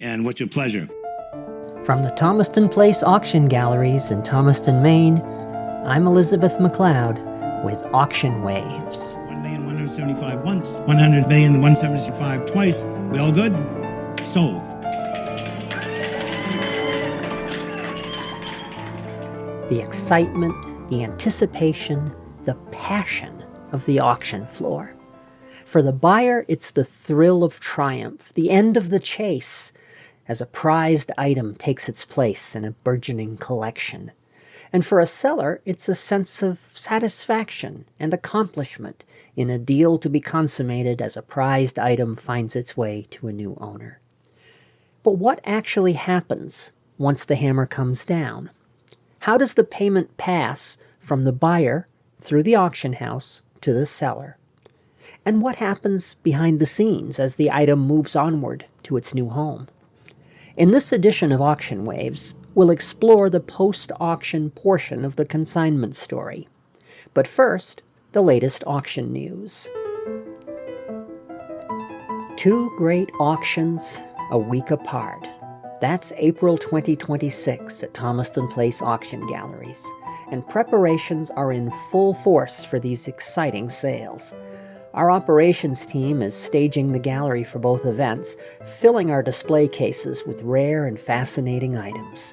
And what's your pleasure? From the Thomaston Place Auction Galleries in Thomaston, Maine, I'm Elizabeth McLeod with Auction Waves. 1,175 once, 100,175 twice. We all good? Sold. The excitement, the anticipation, the passion of the auction floor. For the buyer, it's the thrill of triumph, the end of the chase, as a prized item takes its place in a burgeoning collection. And for a seller, it's a sense of satisfaction and accomplishment in a deal to be consummated as a prized item finds its way to a new owner. But what actually happens once the hammer comes down? How does the payment pass from the buyer through the auction house to the seller? And what happens behind the scenes as the item moves onward to its new home? In this edition of Auction Waves, we'll explore the post-auction portion of the consignment story. But first, the latest auction news. 2 great auctions a week apart. That's April 2026 at Thomaston Place Auction Galleries, and preparations are in full force for these exciting sales. Our operations team is staging the gallery for both events, filling our display cases with rare and fascinating items.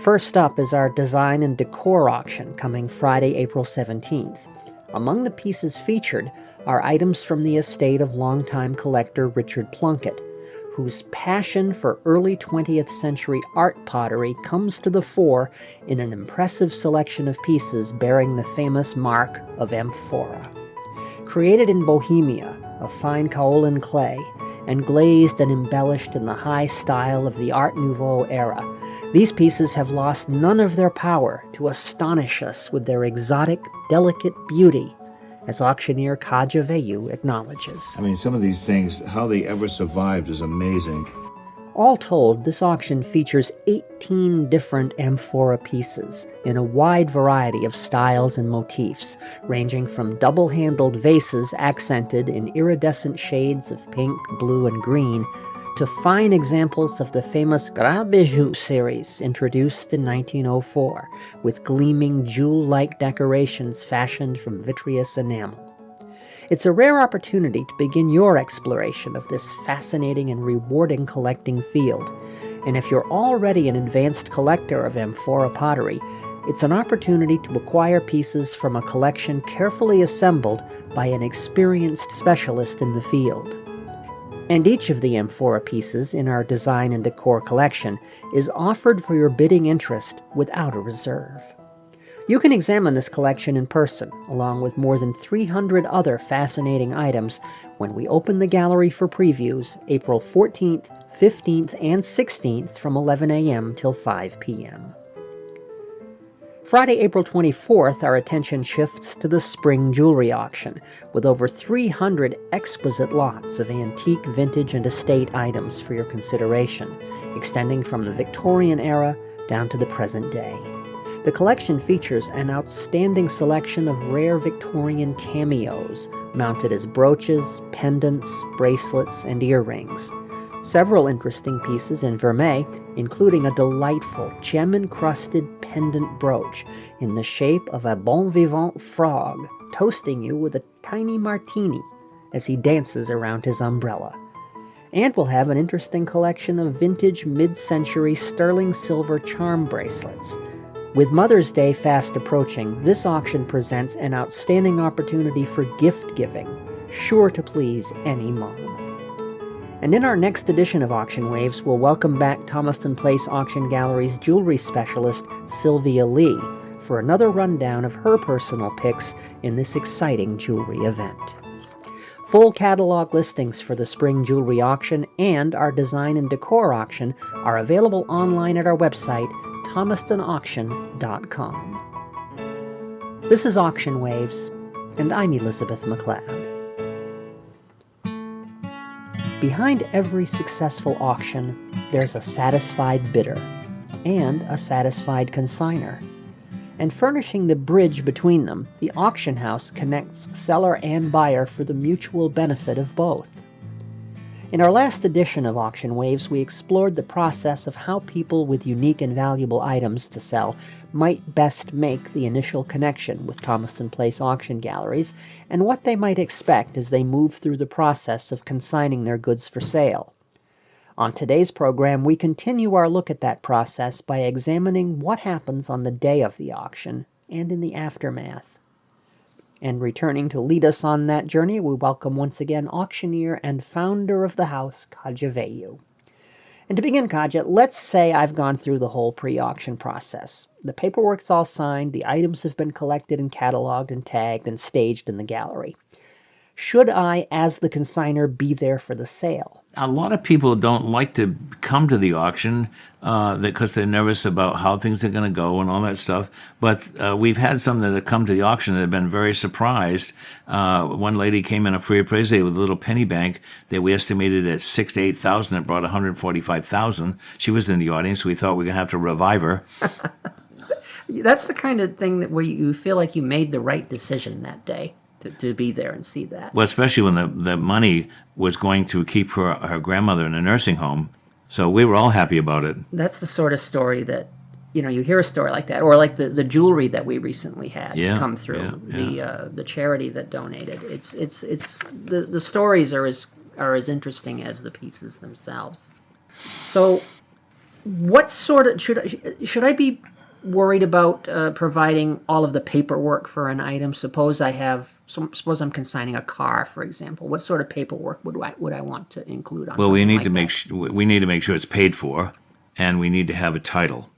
First up is our design and decor auction coming Friday, April 17th. Among the pieces featured are items from the estate of longtime collector Richard Plunkett, whose passion for early 20th century art pottery comes to the fore in an impressive selection of pieces bearing the famous mark of amphora. Created in Bohemia, of fine kaolin clay, and glazed and embellished in the high style of the Art Nouveau era, these pieces have lost none of their power to astonish us with their exotic, delicate beauty, as auctioneer Kaja Veilleux acknowledges. I mean, some of these things, how they ever survived is amazing. All told, this auction features 18 different amphora pieces in a wide variety of styles and motifs, ranging from double-handled vases accented in iridescent shades of pink, blue, and green, to fine examples of the famous Gras Bijou series introduced in 1904, with gleaming jewel-like decorations fashioned from vitreous enamel. It's a rare opportunity to begin your exploration of this fascinating and rewarding collecting field. And if you're already an advanced collector of amphora pottery, it's an opportunity to acquire pieces from a collection carefully assembled by an experienced specialist in the field. And each of the amphora pieces in our design and decor collection is offered for your bidding interest without a reserve. You can examine this collection in person, along with more than 300 other fascinating items, when we open the gallery for previews April 14th, 15th, and 16th from 11 a.m. till 5 p.m. Friday, April 24th, our attention shifts to the spring jewelry auction, with over 300 exquisite lots of antique, vintage, and estate items for your consideration, extending from the Victorian era down to the present day. The collection features an outstanding selection of rare Victorian cameos, mounted as brooches, pendants, bracelets, and earrings. Several interesting pieces in vermeil, including a delightful gem-encrusted pendant brooch in the shape of a bon vivant frog, toasting you with a tiny martini as he dances around his umbrella. And we'll have an interesting collection of vintage mid-century sterling silver charm bracelets. With Mother's Day fast approaching, this auction presents an outstanding opportunity for gift giving, sure to please any mom. And in our next edition of Auction Waves, we'll welcome back Thomaston Place Auction Gallery's jewelry specialist, Sylvia Lee, for another rundown of her personal picks in this exciting jewelry event. Full catalog listings for the spring jewelry auction and our design and decor auction are available online at our website, thomastonauction.com. This is Auction Waves, and I'm Elizabeth McLeod. Behind every successful auction, there's a satisfied bidder and a satisfied consignor. And furnishing the bridge between them, the auction house connects seller and buyer for the mutual benefit of both. In our last edition of Auction Waves, we explored the process of how people with unique and valuable items to sell might best make the initial connection with Thomaston Place auction galleries and what they might expect as they move through the process of consigning their goods for sale. On today's program, we continue our look at that process by examining what happens on the day of the auction and in the aftermath. And returning to lead us on that journey, we welcome once again auctioneer and founder of the house, Kaja Veilleux. And to begin, Kaja, let's say I've gone through the whole pre-auction process. The paperwork's all signed, the items have been collected and cataloged and tagged and staged in the gallery. Should I, as the consigner, be there for the sale? A lot of people don't like to come to the auction because they're nervous about how things are going to go and all that stuff. But we've had some that have come to the auction that have been very surprised. One lady came in a free appraise day with a little penny bank that we estimated at $6,000 to $8,000. It brought $145,000. She was in the audience. We thought we were going to have to revive her. That's the kind of thing that where you feel like you made the right decision that day. To be there and see that. Well, especially when the money was going to keep her grandmother in a nursing home. So we were all happy about it. That's the sort of story that, you hear a story like that. Or like the jewelry that we recently had come through. The charity that donated. It's the stories are as interesting as the pieces themselves. So what sort of, should I be worried about providing all of the paperwork for an item? Suppose I'm consigning a car, for example. What sort of paperwork would I want to include on? Well, we need to make sure it's paid for, and we need to have a title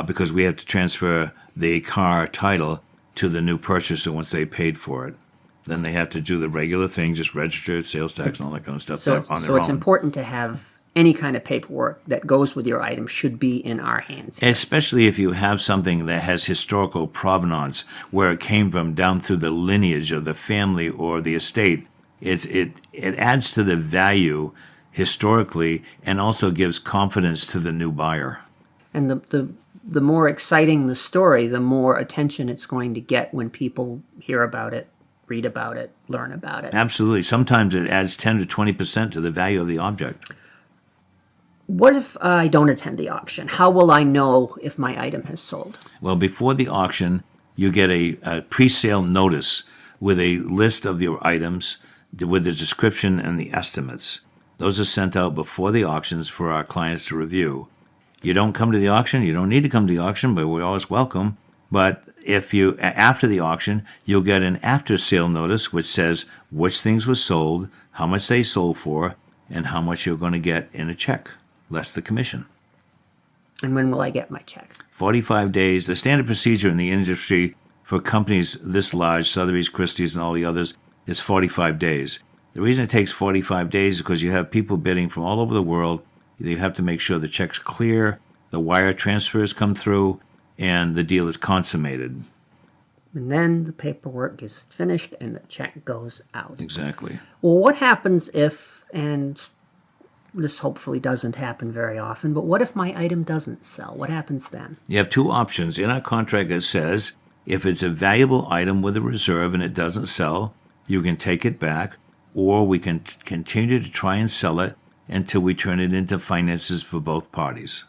because we have to transfer the car title to the new purchaser once they paid for it. Then they have to do the regular thing, just register, sales tax, and all that kind of stuff on their own. So it's important to have any kind of paperwork that goes with your item should be in our hands here. Especially if you have something that has historical provenance, where it came from down through the lineage of the family or the estate. It adds to the value historically and also gives confidence to the new buyer. And the more exciting the story, the more attention it's going to get when people hear about it, read about it, learn about it. Absolutely. Sometimes it adds 10 to 20% to the value of the object. What if I don't attend the auction? How will I know if my item has sold? Well, before the auction, you get a pre-sale notice with a list of your items with the description and the estimates. Those are sent out before the auctions for our clients to review. You don't come to the auction, you don't need to come to the auction, but we're always welcome. But after the auction, you'll get an after-sale notice which says which things were sold, how much they sold for, and how much you're going to get in a check, less the commission. And when will I get my check? 45 days. The standard procedure in the industry for companies this large, Sotheby's, Christie's, and all the others, is 45 days. The reason it takes 45 days is because you have people bidding from all over the world. You have to make sure the check's clear, the wire transfers come through, and the deal is consummated. And then the paperwork is finished and the check goes out. Exactly. Well, what happens if, and this hopefully doesn't happen very often, but what if my item doesn't sell? What happens then? You have two options. In our contract, it says if it's a valuable item with a reserve and it doesn't sell, you can take it back, or we can continue to try and sell it until we turn it into finances for both parties.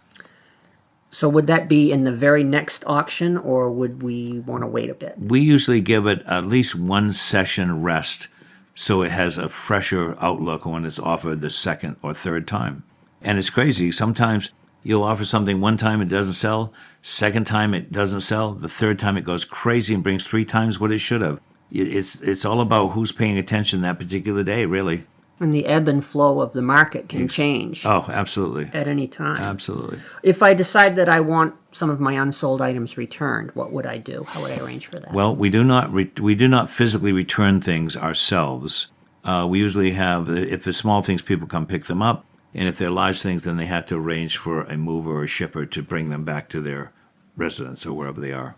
So would that be in the very next auction, or would we want to wait a bit? We usually give it at least one session rest so it has a fresher outlook when it's offered the second or third time. And it's crazy. Sometimes you'll offer something one time, it doesn't sell. Second time, it doesn't sell. The third time, it goes crazy and brings 3 times what it should have. It's all about who's paying attention that particular day, really. And the ebb and flow of the market can change. Oh, absolutely. At any time. Absolutely. If I decide that I want some of my unsold items returned, what would I do? How would I arrange for that? Well, we do not physically return things ourselves. We usually have, if they're small things, people come pick them up. And if they're large things, then they have to arrange for a mover or a shipper to bring them back to their residence or wherever they are.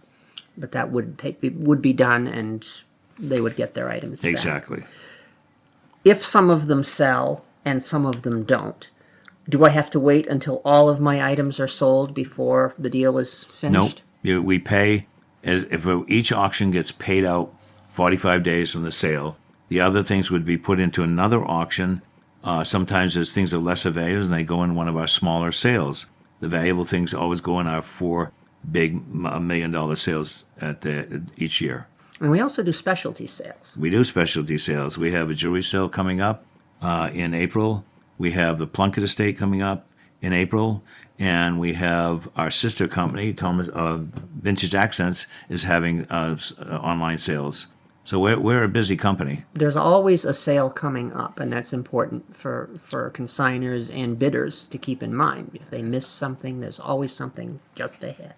But that would be done, and they would get their items back. Exactly. If some of them sell and some of them don't, do I have to wait until all of my items are sold before the deal is finished? Nope. We pay, if each auction gets paid out 45 days from the sale, the other things would be put into another auction Sometimes there's things of lesser value, and they go in one of our smaller sales. The valuable things always go in our 4 big $1 million sales each year. And we also do specialty sales. We do specialty sales. We have a jewelry sale coming up in April. We have the Plunkett Estate coming up in April. And we have our sister company, Thomas Vintage Accents, is having online sales. So we're a busy company. There's always a sale coming up, and that's important for consigners and bidders to keep in mind. If they miss something, there's always something just ahead.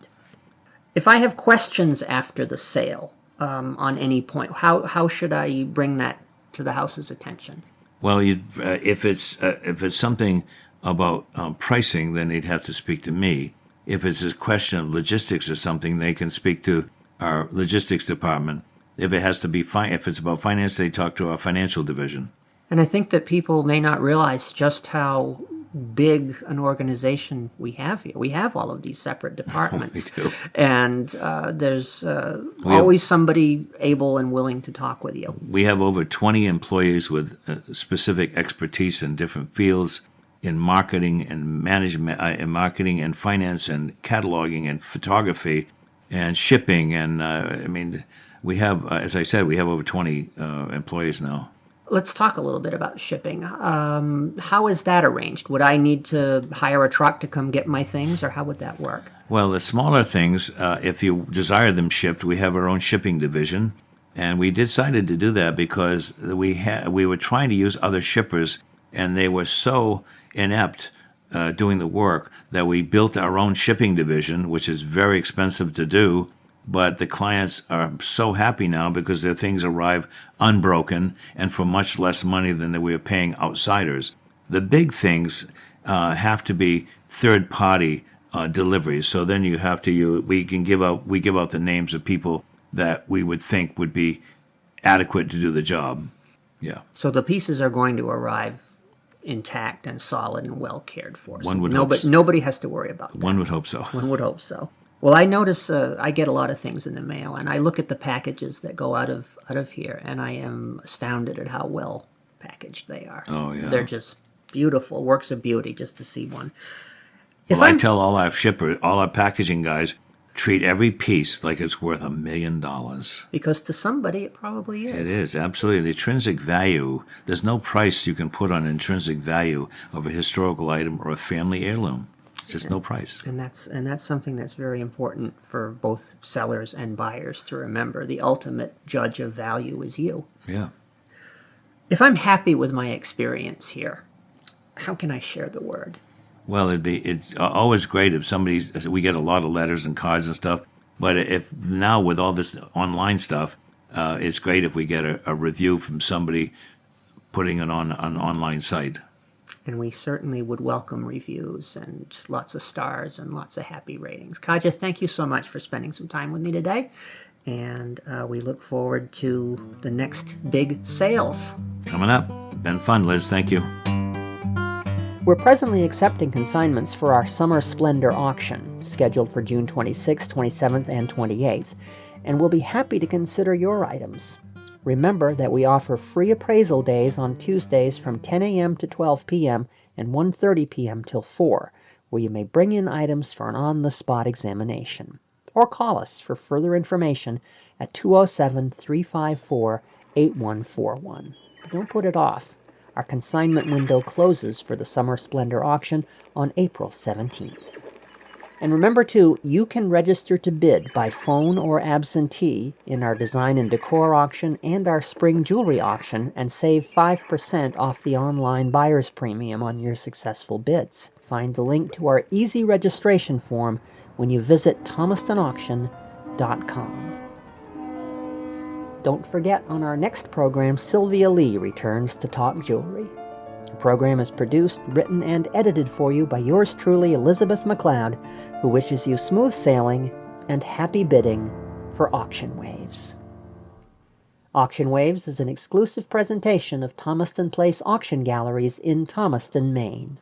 If I have questions after the sale on any point, how should I bring that to the house's attention? Well, if it's something about pricing, then they'd have to speak to me. If it's a question of logistics or something, they can speak to our logistics department. If it has to be if it's about finance, they talk to our financial division. And I think that people may not realize just how big an organization we have here. We have all of these separate departments. We do. And there's always somebody able and willing to talk with you. We have over 20 employees with specific expertise in different fields, in marketing and management, in marketing and finance and cataloging and photography and shipping. And we have, as I said, we have over 20 employees now. Let's talk a little bit about shipping. How is that arranged? Would I need to hire a truck to come get my things, or how would that work? Well, the smaller things, if you desire them shipped, we have our own shipping division. And we decided to do that because we were trying to use other shippers, and they were so inept doing the work that we built our own shipping division, which is very expensive to do. But the clients are so happy now because their things arrive unbroken and for much less money than we were paying outsiders. The big things have to be third-party deliveries. So then we give out the names of people that we would think would be adequate to do the job. Yeah. So the pieces are going to arrive intact and solid and well cared for. One would hope so. Nobody has to worry about that. One would hope so. One would hope so. Well, I notice I get a lot of things in the mail, and I look at the packages that go out of here, and I am astounded at how well packaged they are. Oh, yeah. They're just beautiful, works of beauty just to see one. I tell all our shippers, all our packaging guys, treat every piece like it's worth $1 million. Because to somebody, it probably is. It is, absolutely. The intrinsic value, there's no price you can put on intrinsic value of a historical item or a family heirloom. Just no price. And that's something that's very important for both sellers and buyers to remember. The ultimate judge of value is you. Yeah. If I'm happy with my experience here, how can I share the word? Well, it's always great if we get a lot of letters and cards and stuff, but if now with all this online stuff, it's great if we get a review from somebody putting it on an online site. And we certainly would welcome reviews and lots of stars and lots of happy ratings. Kaja, thank you so much for spending some time with me today. And we look forward to the next big sales. Coming up. Been fun, Liz. Thank you. We're presently accepting consignments for our Summer Splendor auction, scheduled for June 26th, 27th, and 28th, and we'll be happy to consider your items. Remember that we offer free appraisal days on Tuesdays from 10 a.m. to 12 p.m. and 1:30 p.m. till 4, where you may bring in items for an on-the-spot examination. Or call us for further information at 207-354-8141. But don't put it off. Our consignment window closes for the Summer Splendor auction on April 17th. And remember, too, you can register to bid by phone or absentee in our Design and Decor auction and our Spring Jewelry auction and save 5% off the online buyer's premium on your successful bids. Find the link to our easy registration form when you visit thomastonauction.com. Don't forget, on our next program, Sylvia Lee returns to talk jewelry. The program is produced, written, and edited for you by yours truly, Elizabeth McLeod, who wishes you smooth sailing and happy bidding for Auction Waves. Auction Waves is an exclusive presentation of Thomaston Place Auction Galleries in Thomaston, Maine.